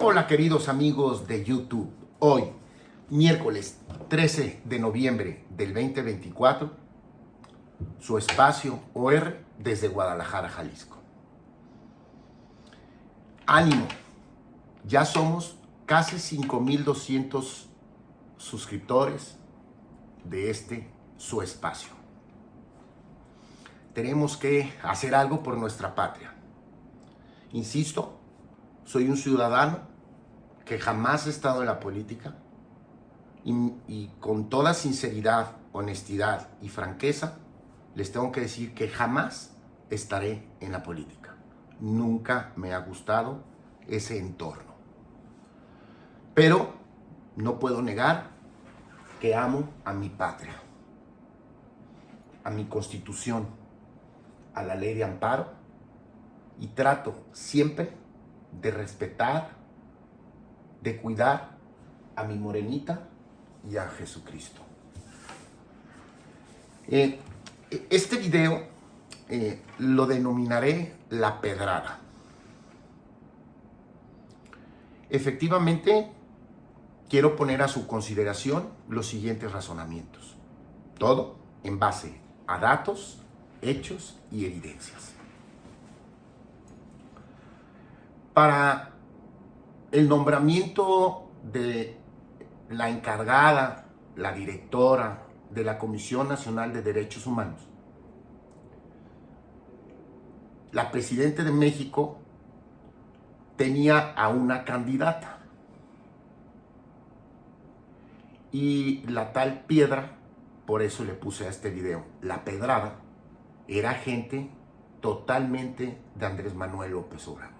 Hola queridos amigos de YouTube, hoy miércoles 13 de noviembre del 2024, su espacio OR desde Guadalajara, Jalisco. Ánimo, ya somos casi 5,200 suscriptores de su espacio. Tenemos que hacer algo por nuestra patria. Insisto, soy un ciudadano que jamás ha estado en la política y con toda sinceridad, honestidad y franqueza les tengo que decir que jamás estaré en la política. Nunca me ha gustado ese entorno. Pero no puedo negar que amo a mi patria, a mi constitución, a la ley de amparo, y trato siempre de respetar, de cuidar a mi morenita y a Jesucristo. Este video lo denominaré La Pedrada. Efectivamente, quiero poner a su consideración los siguientes razonamientos. Todo en base a datos, hechos y evidencias. Para el nombramiento de la encargada, la directora de la Comisión Nacional de Derechos Humanos, la presidenta de México tenía a una candidata. Y la tal Piedra, por eso le puse a este video, La Pedrada, era gente totalmente de Andrés Manuel López Obrador.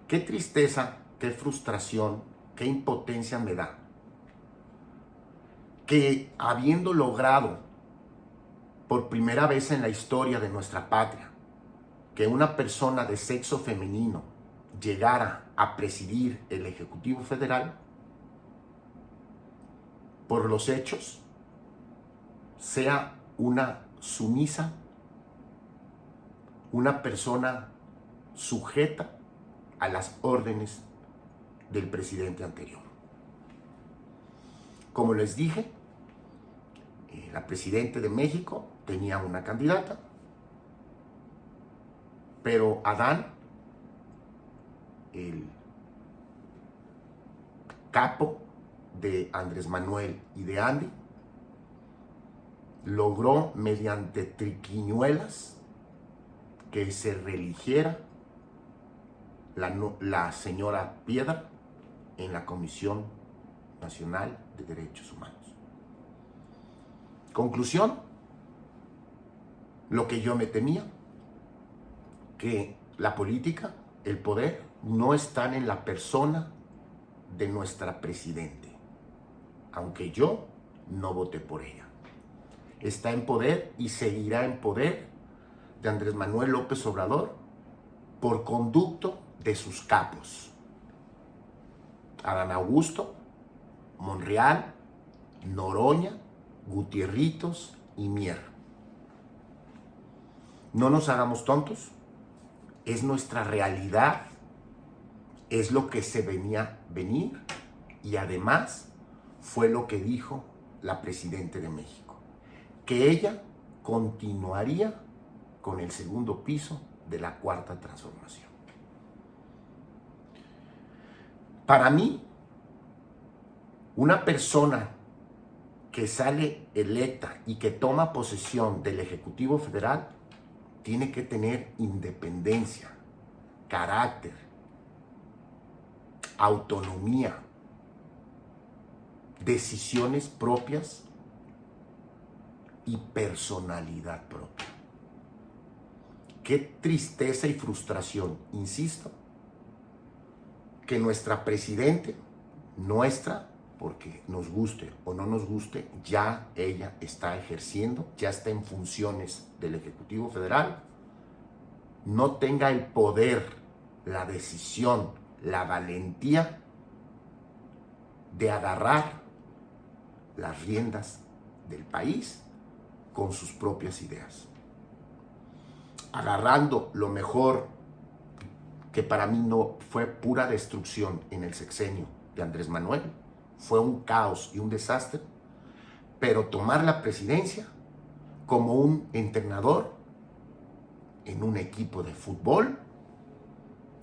Qué tristeza, qué frustración, qué impotencia me da que, habiendo logrado por primera vez en la historia de nuestra patria que una persona de sexo femenino llegara a presidir el Ejecutivo Federal, por los hechos sea una sumisa, una persona sujeta a las órdenes del presidente anterior. Como les dije, la presidenta de México tenía una candidata, pero Adán, el capo de Andrés Manuel y de Andy, logró mediante triquiñuelas que se reeligiera la señora Piedra en la Comisión Nacional de Derechos Humanos. Conclusión, lo que yo me temía, que la política, el poder, no están en la persona de nuestra presidente, aunque yo no voté por ella. Está en poder y seguirá en poder de Andrés Manuel López Obrador por conducto de sus capos: Adán Augusto, Monreal, Noroña, Gutierritos y Mier. No nos hagamos tontos, es nuestra realidad, es lo que se venir, y además fue lo que dijo la presidenta de México, que ella continuaría con el segundo piso de la Cuarta Transformación. Para mí, una persona que sale electa y que toma posesión del Ejecutivo Federal tiene que tener independencia, carácter, autonomía, decisiones propias y personalidad propia. Qué tristeza y frustración, insisto, que nuestra presidente, porque nos guste o no nos guste, ya ella está ejerciendo, ya está en funciones del Ejecutivo Federal, no tenga el poder, la decisión, la valentía de agarrar las riendas del país con sus propias ideas, agarrando lo mejor que para mí no fue pura destrucción en el sexenio de Andrés Manuel, fue un caos y un desastre, pero tomar la presidencia como un entrenador en un equipo de fútbol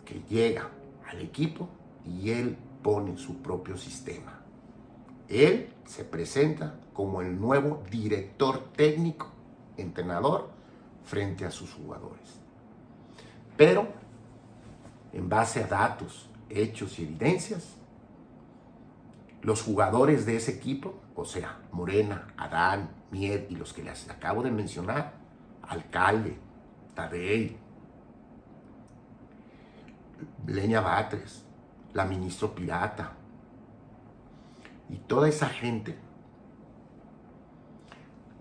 que llega al equipo y él pone su propio sistema. Él se presenta como el nuevo director técnico, entrenador, frente a sus jugadores. Pero, en base a datos, hechos y evidencias, los jugadores de ese equipo, o sea, Morena, Adán, Mier y los que les acabo de mencionar, Alcalde, Tadei, Lenia Batres, la ministra Pirata, y toda esa gente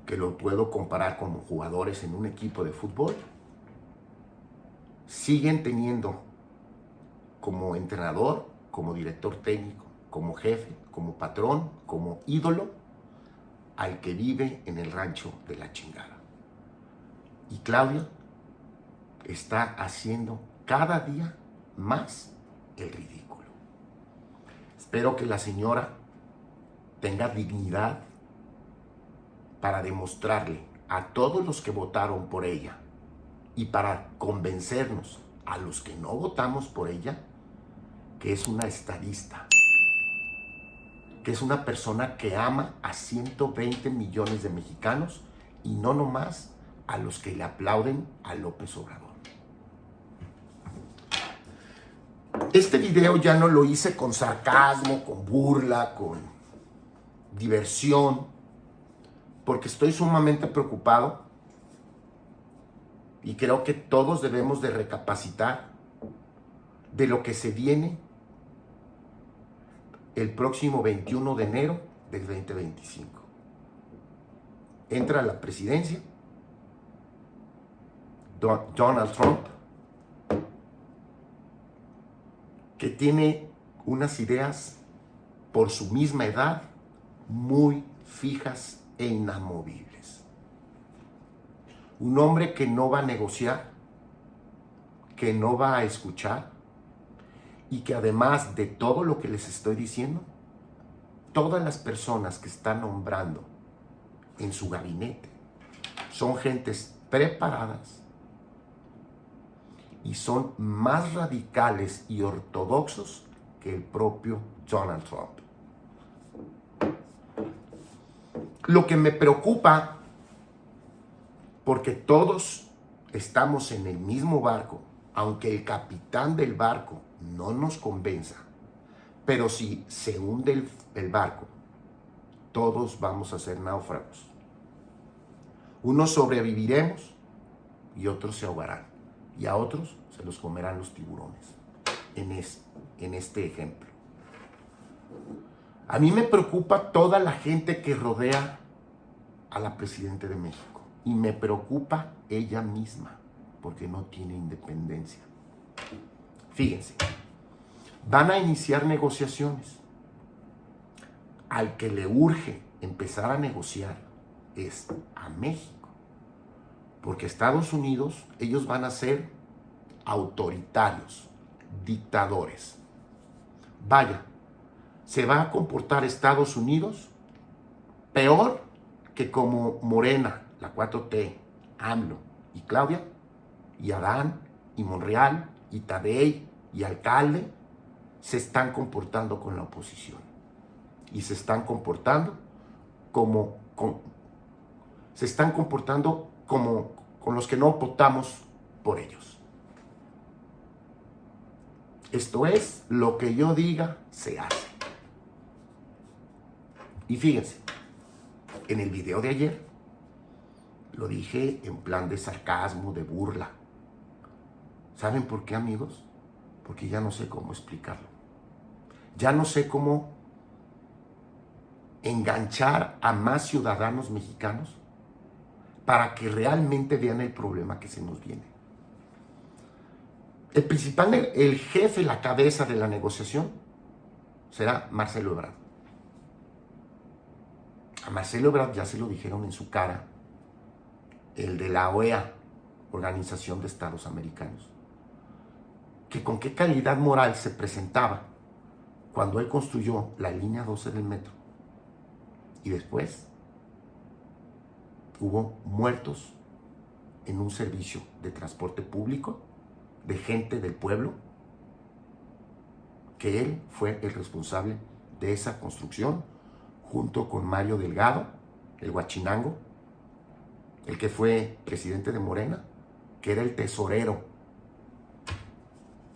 que lo puedo comparar como jugadores en un equipo de fútbol, siguen teniendo como entrenador, como director técnico, como jefe, como patrón, como ídolo, al que vive en el rancho de la chingada. Y Claudia está haciendo cada día más el ridículo. Espero que la señora tenga dignidad para demostrarle a todos los que votaron por ella y para convencernos a los que no votamos por ella que es una estadista, que es una persona que ama a 120 millones de mexicanos y no nomás a los que le aplauden a López Obrador. Este video ya no lo hice con sarcasmo, con burla, con diversión, porque estoy sumamente preocupado y creo que todos debemos de recapacitar de lo que se viene el próximo 21 de enero del 2025. Entra a la presidencia Donald Trump, que tiene unas ideas por su misma edad muy fijas e inamovibles. Un hombre que no va a negociar, que no va a escuchar y que además de todo lo que les estoy diciendo, todas las personas que está nombrando en su gabinete son gentes preparadas y son más radicales y ortodoxos que el propio Donald Trump. Lo que me preocupa, porque todos estamos en el mismo barco, aunque el capitán del barco no nos convenza, pero si se hunde el barco, todos vamos a ser náufragos. Unos sobreviviremos y otros se ahogarán, y a otros se los comerán los tiburones, en este ejemplo. A mí me preocupa toda la gente que rodea a la presidenta de México, y me preocupa ella misma, porque no tiene independencia. Fíjense, van a iniciar negociaciones. Al que le urge empezar a negociar es a México, porque Estados Unidos, ellos van a ser autoritarios, dictadores. Vaya, se va a comportar Estados Unidos peor que como Morena, la 4T, AMLO y Claudia, y Adán, y Monreal, y Tadei, y Alcalde, se están comportando con la oposición. Y se están comportando con los que no votamos por ellos. Esto es, lo que yo diga, se hace. Y fíjense, en el video de ayer, lo dije en plan de sarcasmo, de burla. ¿Saben por qué, amigos? Porque ya no sé cómo explicarlo. Ya no sé cómo enganchar a más ciudadanos mexicanos para que realmente vean el problema que se nos viene. El jefe, la cabeza de la negociación será Marcelo Ebrard. A Marcelo Ebrard ya se lo dijeron en su cara el de la OEA, Organización de Estados Americanos, que con qué calidad moral se presentaba cuando él construyó la línea 12 del metro. Y después hubo muertos en un servicio de transporte público de gente del pueblo, que él fue el responsable de esa construcción, junto con Mario Delgado, el Huachinango, el que fue presidente de Morena, que era el tesorero,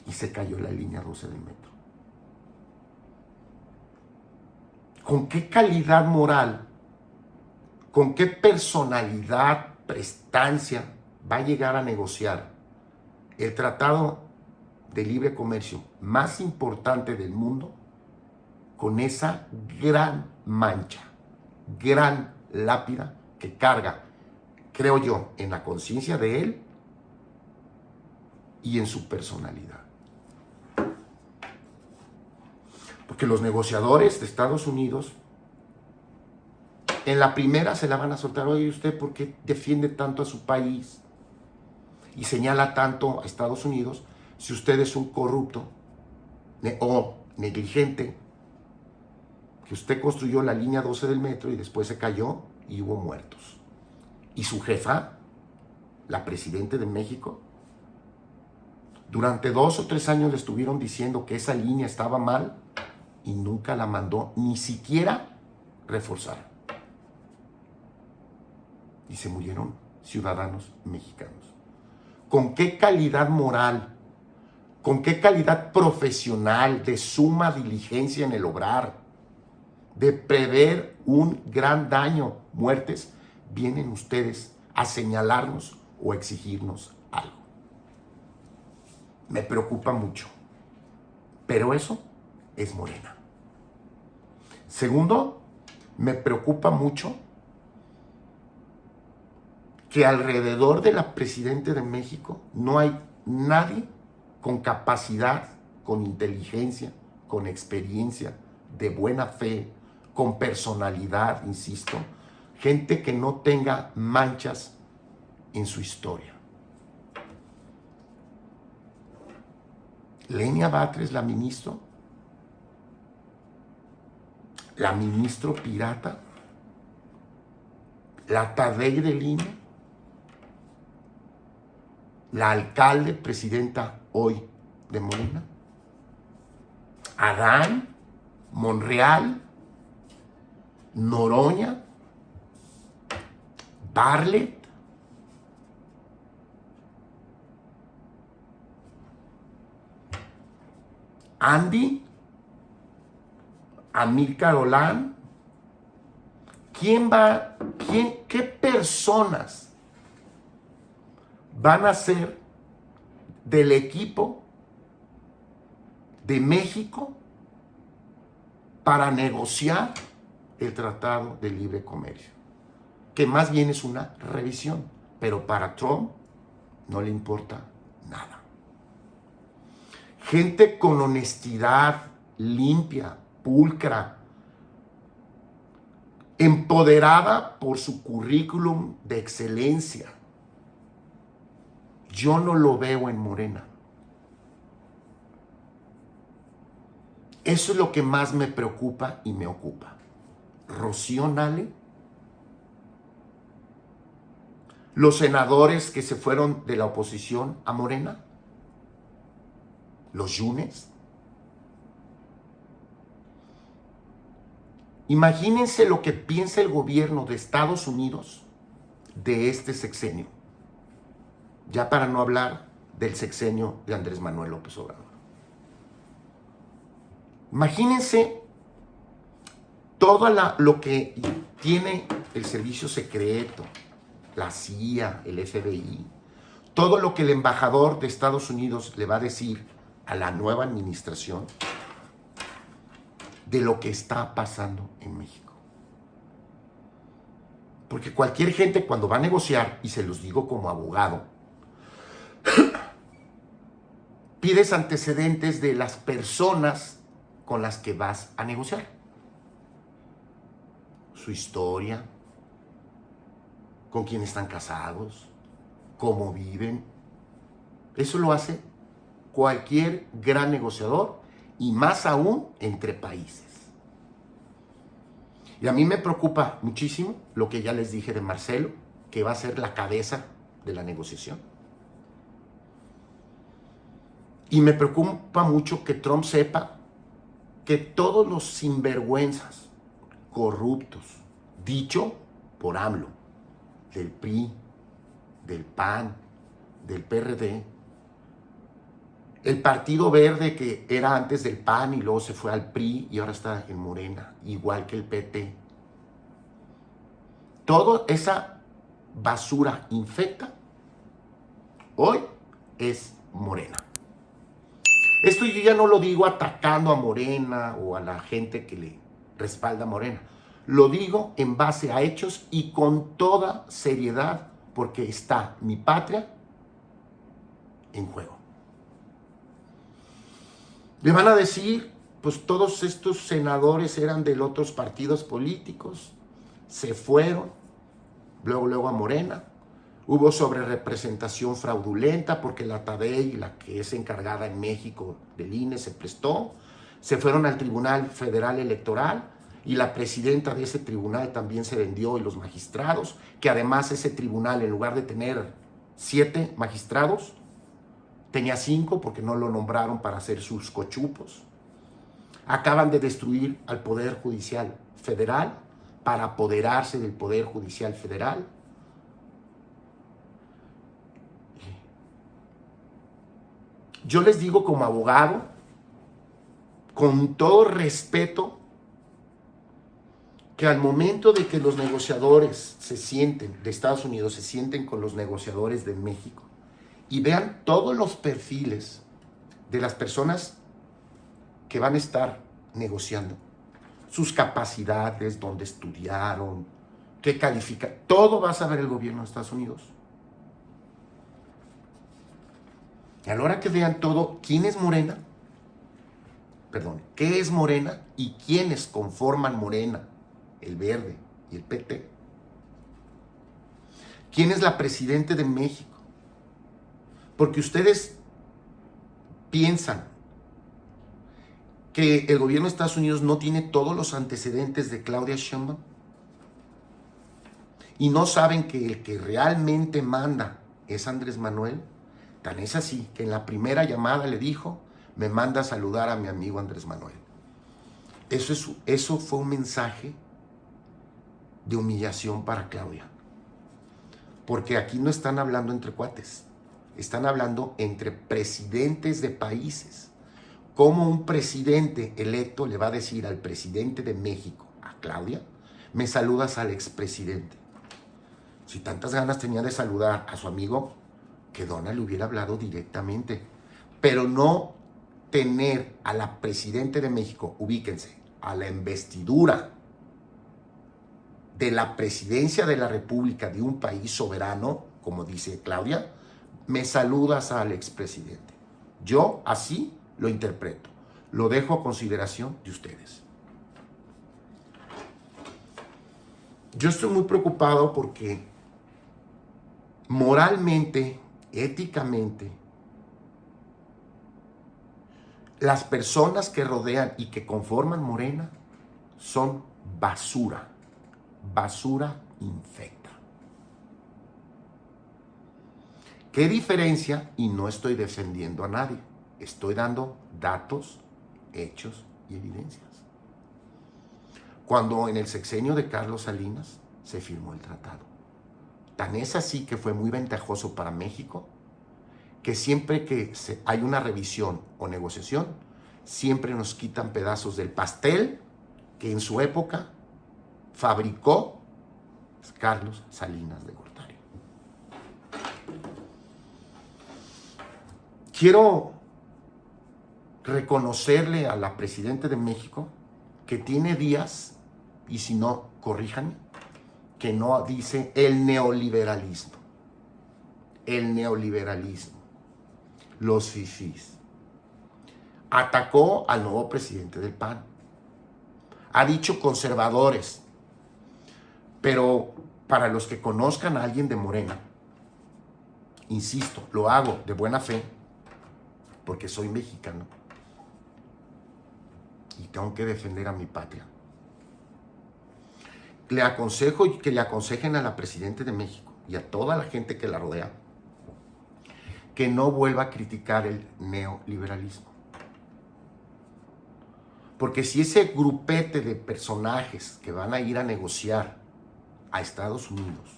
y se cayó la línea 12 del metro. ¿Con qué calidad moral, con qué personalidad, prestancia va a llegar a negociar el tratado de libre comercio más importante del mundo con esa gran mancha, gran lápida que carga, creo yo, en la conciencia de él y en su personalidad? Porque los negociadores de Estados Unidos en la primera se la van a soltar. Oye, ¿usted por qué defiende tanto a su país y señala tanto a Estados Unidos si usted es un corrupto o negligente, que usted construyó la línea 12 del metro y después se cayó y hubo muertos? Y su jefa, la presidenta de México, durante 2 o 3 años le estuvieron diciendo que esa línea estaba mal y nunca la mandó ni siquiera reforzar. Y se murieron ciudadanos mexicanos. ¿Con qué calidad moral, con qué calidad profesional, de suma diligencia en el obrar, de prever un gran daño, muertes, vienen ustedes a señalarnos o exigirnos algo? Me preocupa mucho, pero eso es Morena. Segundo, me preocupa mucho que alrededor de la presidenta de México no hay nadie con capacidad, con inteligencia, con experiencia, de buena fe, con personalidad, insisto, gente que no tenga manchas en su historia. Lenia Batres, la ministro pirata, la Tadei del INE, la alcalde, presidenta hoy de Morena, Adán, Monreal, Noroña, Bartlett, Andy, Amílcar Olán. ¿Qué personas van a ser del equipo de México para negociar el Tratado de Libre Comercio? Que más bien es una revisión, pero para Trump no le importa nada. Gente con honestidad, limpia, pulcra, empoderada por su currículum de excelencia. Yo no lo veo en Morena. Eso es lo que más me preocupa y me ocupa. Rocío Nale, los senadores que se fueron de la oposición a Morena, los Yunes. Imagínense lo que piensa el gobierno de Estados Unidos de este sexenio, ya para no hablar del sexenio de Andrés Manuel López Obrador. Imagínense todo lo que tiene el servicio secreto, la CIA, el FBI, todo lo que el embajador de Estados Unidos le va a decir a la nueva administración de lo que está pasando en México. Porque cualquier gente, cuando va a negociar, y se los digo como abogado, pides antecedentes de las personas con las que vas a negociar. Su historia, con quién están casados, cómo viven. Eso lo hace cualquier gran negociador y más aún entre países. Y a mí me preocupa muchísimo lo que ya les dije de Marcelo, que va a ser la cabeza de la negociación. Y me preocupa mucho que Trump sepa que todos los sinvergüenzas, corruptos, dicho por AMLO, del PRI, del PAN, del PRD, el Partido Verde que era antes del PAN y luego se fue al PRI y ahora está en Morena, igual que el PT. Toda esa basura infecta hoy es Morena. Esto yo ya no lo digo atacando a Morena o a la gente que le respalda a Morena. Lo digo en base a hechos y con toda seriedad porque está mi patria en juego. Le van a decir, pues todos estos senadores eran de otros partidos políticos, se fueron, luego a Morena. Hubo sobrerepresentación fraudulenta porque la Tadei, la que es encargada en México del INE, se prestó. Se fueron al Tribunal Federal Electoral y la presidenta de ese tribunal también se vendió y los magistrados, que además ese tribunal en lugar de tener 7 magistrados, tenía 5 porque no lo nombraron para hacer sus cochupos. Acaban de destruir al Poder Judicial Federal para apoderarse del Poder Judicial Federal. Yo les digo como abogado, con todo respeto, que al momento de que los negociadores de Estados Unidos se sienten con los negociadores de México y vean todos los perfiles de las personas que van a estar negociando, sus capacidades, dónde estudiaron, qué califican, todo va a saber el gobierno de Estados Unidos. Y a la hora que vean todo, ¿quién es Morena? Perdón, ¿qué es Morena y quiénes conforman Morena? El Verde y el PT. ¿Quién es la presidenta de México? Porque ustedes piensan que el gobierno de Estados Unidos no tiene todos los antecedentes de Claudia Sheinbaum y no saben que el que realmente manda es Andrés Manuel. Tan es así que en la primera llamada le dijo, me manda a saludar a mi amigo Andrés Manuel. Eso fue un mensaje de humillación para Claudia. Porque aquí no están hablando entre cuates, están hablando entre presidentes de países. ¿Cómo un presidente electo le va a decir al presidente de México, a Claudia, me saludas al expresidente? Si tantas ganas tenía de saludar a su amigo, que Donald le hubiera hablado directamente, pero no tener a la presidenta de México, ubíquense, a la investidura de la presidencia de la República de un país soberano, como dice Claudia, me saludas al expresidente. Yo así lo interpreto, lo dejo a consideración de ustedes. Yo estoy muy preocupado porque moralmente, éticamente, las personas que rodean y que conforman Morena son basura infecta. ¿Qué diferencia? Y no estoy defendiendo a nadie, estoy dando datos, hechos y evidencias. Cuando en el sexenio de Carlos Salinas se firmó el tratado, tan es así que fue muy ventajoso para México, que siempre que hay una revisión o negociación, siempre nos quitan pedazos del pastel que en su época fabricó Carlos Salinas de Gortari. Quiero reconocerle a la presidenta de México que tiene días, y si no, corríjanme, que no dice el neoliberalismo. El neoliberalismo. Los fifís. Atacó al nuevo presidente del PAN. Ha dicho conservadores. Pero para los que conozcan a alguien de Morena, insisto, lo hago de buena fe, porque soy mexicano y tengo que defender a mi patria. Le aconsejo y que le aconsejen a la Presidenta de México y a toda la gente que la rodea que no vuelva a criticar el neoliberalismo. Porque si ese grupete de personajes que van a ir a negociar a Estados Unidos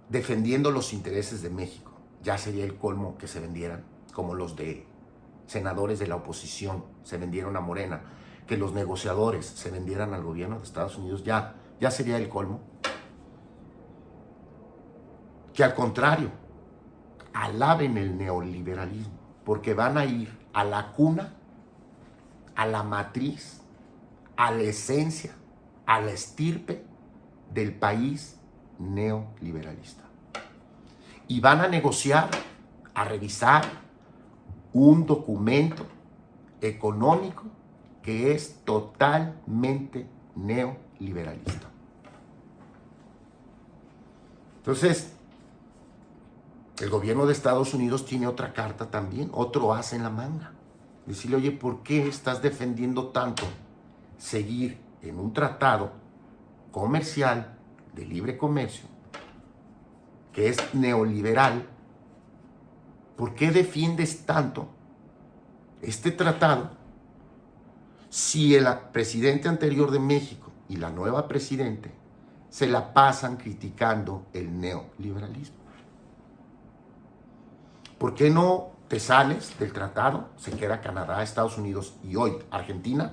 defendiendo los intereses de México, ya sería el colmo que se vendieran, como los de senadores de la oposición se vendieron a Morena, que los negociadores se vendieran al gobierno de Estados Unidos, ya sería el colmo. Que al contrario, alaben el neoliberalismo, porque van a ir a la cuna, a la matriz, a la esencia, a la estirpe del país neoliberalista. Y van a negociar, a revisar un documento económico que es totalmente neoliberalista. Entonces, el gobierno de Estados Unidos tiene otra carta también, otro as en la manga. Decirle, oye, ¿por qué estás defendiendo tanto seguir en un tratado comercial de libre comercio que es neoliberal? ¿Por qué defiendes tanto este tratado si el presidente anterior de México y la nueva presidente se la pasan criticando el neoliberalismo? ¿Por qué no te sales del tratado? Se queda Canadá, Estados Unidos y hoy Argentina.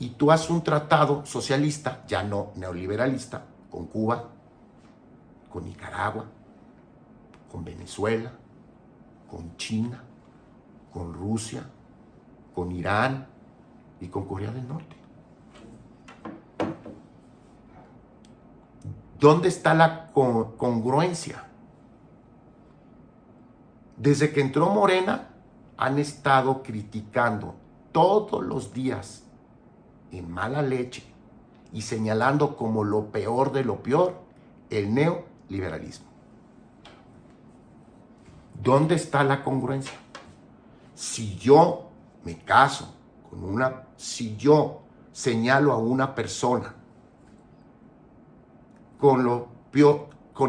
Y tú haces un tratado socialista, ya no neoliberalista, con Cuba, con Nicaragua, con Venezuela, con China, con Rusia, con Irán y con Corea del Norte. ¿Dónde está la congruencia? Desde que entró Morena, han estado criticando todos los días en mala leche y señalando como lo peor de lo peor el neoliberalismo. ¿Dónde está la congruencia? Si yo me caso si yo señalo a una persona con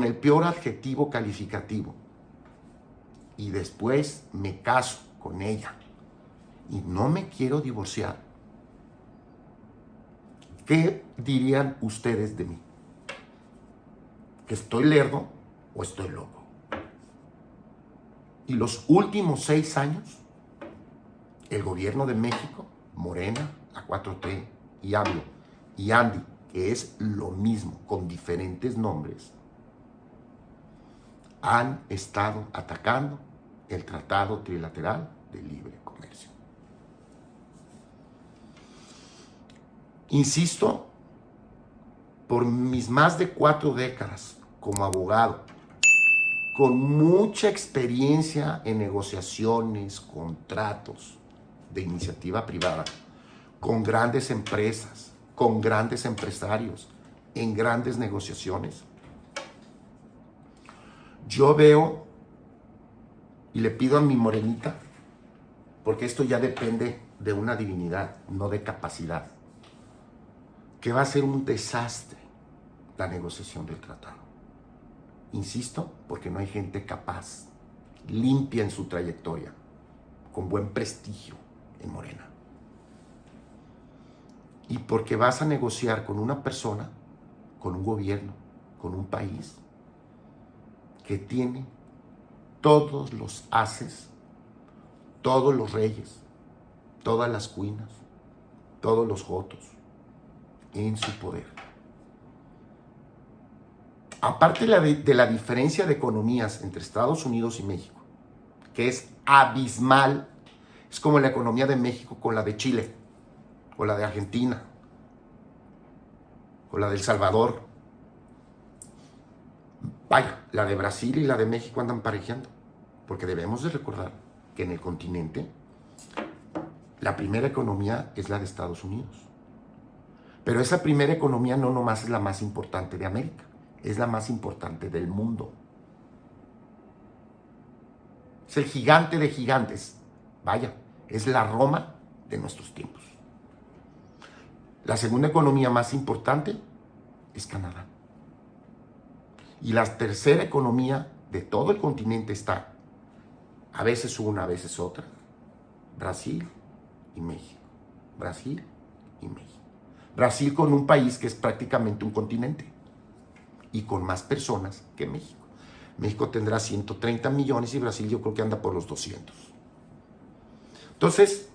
el peor adjetivo calificativo y después me caso con ella y no me quiero divorciar, ¿qué dirían ustedes de mí? ¿Que estoy lerdo o estoy loco? Y los últimos 6 años, el gobierno de México, Morena, la 4T y AMLO y Andy, que es lo mismo con diferentes nombres, han estado atacando el Tratado Trilateral de Libre Comercio. Insisto, por mis más de 4 décadas como abogado, con mucha experiencia en negociaciones, contratos de iniciativa privada, con grandes empresas, con grandes empresarios, en grandes negociaciones, yo veo y le pido a mi morenita, porque esto ya depende de una divinidad, no de capacidad, que va a ser un desastre la negociación del tratado. Insisto, porque no hay gente capaz, limpia en su trayectoria, con buen prestigio en Morena. Y porque vas a negociar con una persona, con un gobierno, con un país que tiene todos los ases, todos los reyes, todas las cuinas, todos los jotos en su poder. Aparte de la diferencia de economías entre Estados Unidos y México, que es abismal, es como la economía de México con la de Chile, o la de Argentina, o la de El Salvador. Vaya, la de Brasil y la de México andan parejeando, porque debemos de recordar que en el continente la primera economía es la de Estados Unidos. Pero esa primera economía no nomás es la más importante de América, es la más importante del mundo. Es el gigante de gigantes. Vaya, es la Roma de nuestros tiempos. La segunda economía más importante es Canadá. Y la tercera economía de todo el continente está, a veces una, a veces otra, Brasil y México. Brasil y México. Brasil con un país que es prácticamente un continente y con más personas que México. México tendrá 130 millones y Brasil yo creo que anda por los 200. Entonces,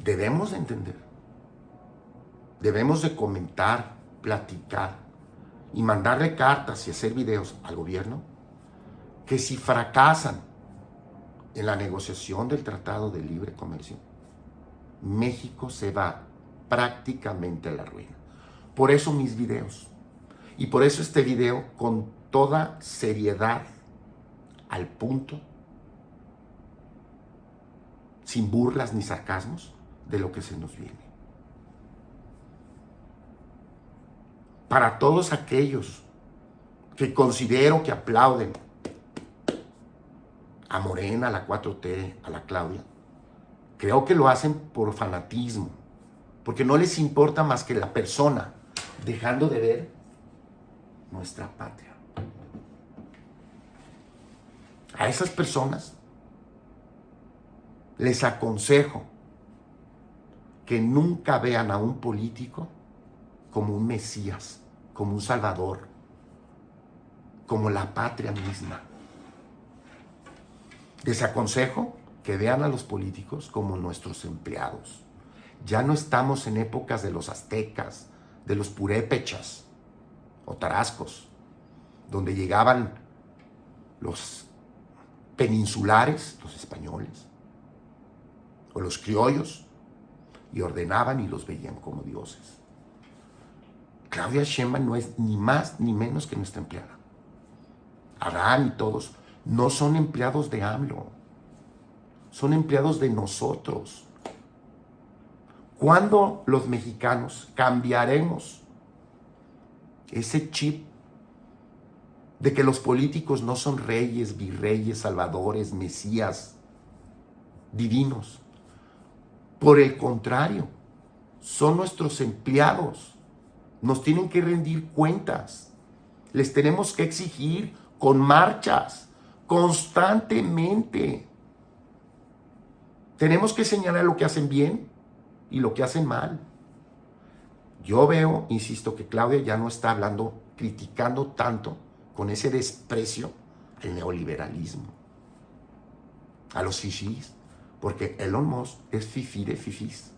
debemos de entender, debemos de comentar, platicar y mandarle cartas y hacer videos al gobierno que si fracasan en la negociación del Tratado de Libre Comercio, México se va prácticamente a la ruina. Por eso mis videos y por eso este video con toda seriedad, al punto, sin burlas ni sarcasmos de lo que se nos viene. Para todos aquellos que considero que aplauden a Morena, a la 4T, a la Claudia, creo que lo hacen por fanatismo, porque no les importa más que la persona, dejando de ver nuestra patria. A esas personas les aconsejo que nunca vean a un político como un Mesías, como un Salvador, como la patria misma. Les aconsejo que vean a los políticos como nuestros empleados. Ya no estamos en épocas de los aztecas, de los purépechas o tarascos, donde llegaban los peninsulares, los españoles, o los criollos, y ordenaban y los veían como dioses. Claudia Sheinbaum no es ni más ni menos que nuestra empleada. Adán y todos no son empleados de AMLO, son empleados de nosotros. ¿Cuándo los mexicanos cambiaremos ese chip de que los políticos no son reyes, virreyes, salvadores, mesías, divinos? Por el contrario, son nuestros empleados. Nos tienen que rendir cuentas. Les tenemos que exigir con marchas, constantemente. Tenemos que señalar lo que hacen bien y lo que hacen mal. Yo veo, insisto, que Claudia ya no está hablando, criticando tanto con ese desprecio al neoliberalismo, a los fifís, porque Elon Musk es fifí de fifís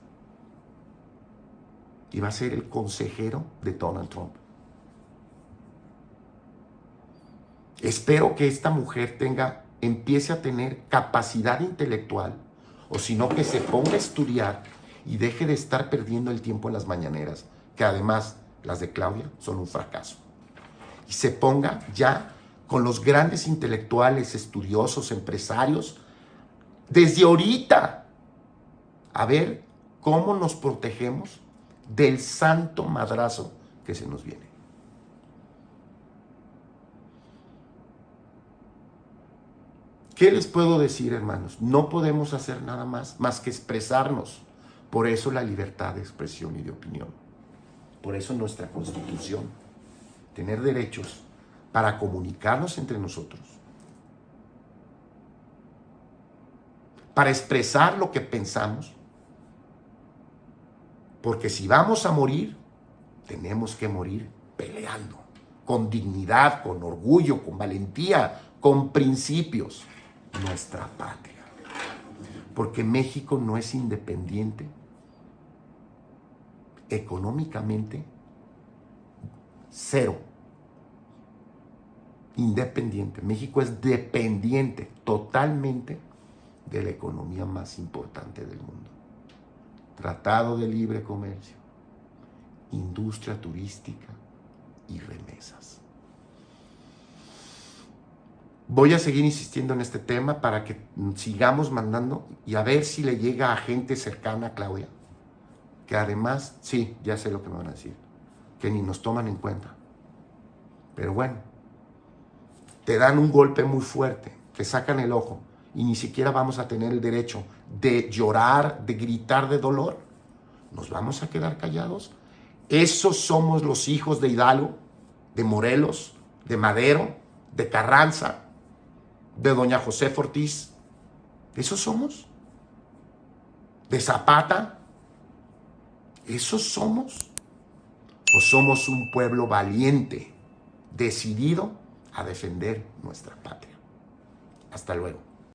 y va a ser el consejero de Donald Trump. Espero que esta mujer empiece a tener capacidad intelectual, o si no, que se ponga a estudiar y deje de estar perdiendo el tiempo en las mañaneras, que además las de Claudia son un fracaso. Y se ponga ya con los grandes intelectuales, estudiosos, empresarios, desde ahorita, a ver cómo nos protegemos del santo madrazo que se nos viene. ¿Qué les puedo decir, hermanos? No podemos hacer nada más que expresarnos. Por eso la libertad de expresión y de opinión. Por eso nuestra Constitución. Tener derechos para comunicarnos entre nosotros. Para expresar lo que pensamos. Porque si vamos a morir, tenemos que morir peleando. Con dignidad, con orgullo, con valentía, con principios. Nuestra patria. Porque México no es independiente económicamente, cero. Independiente. México es dependiente totalmente de la economía más importante del mundo. Tratado de Libre Comercio, industria turística y remesas. Voy a seguir insistiendo en este tema para que sigamos mandando y a ver si le llega a gente cercana a Claudia, que además, sí, ya sé lo que me van a decir, que ni nos toman en cuenta. Pero bueno, te dan un golpe muy fuerte te sacan el ojo y ni siquiera vamos a tener el derecho de llorar, de gritar de dolor, ¿nos vamos a quedar callados? Esos somos los hijos de Hidalgo, de Morelos, de Madero, de Carranza, de doña Josefa Ortiz. ¿Esos somos? ¿De Zapata? ¿Esos somos? ¿O somos un pueblo valiente, decidido a defender nuestra patria? Hasta luego.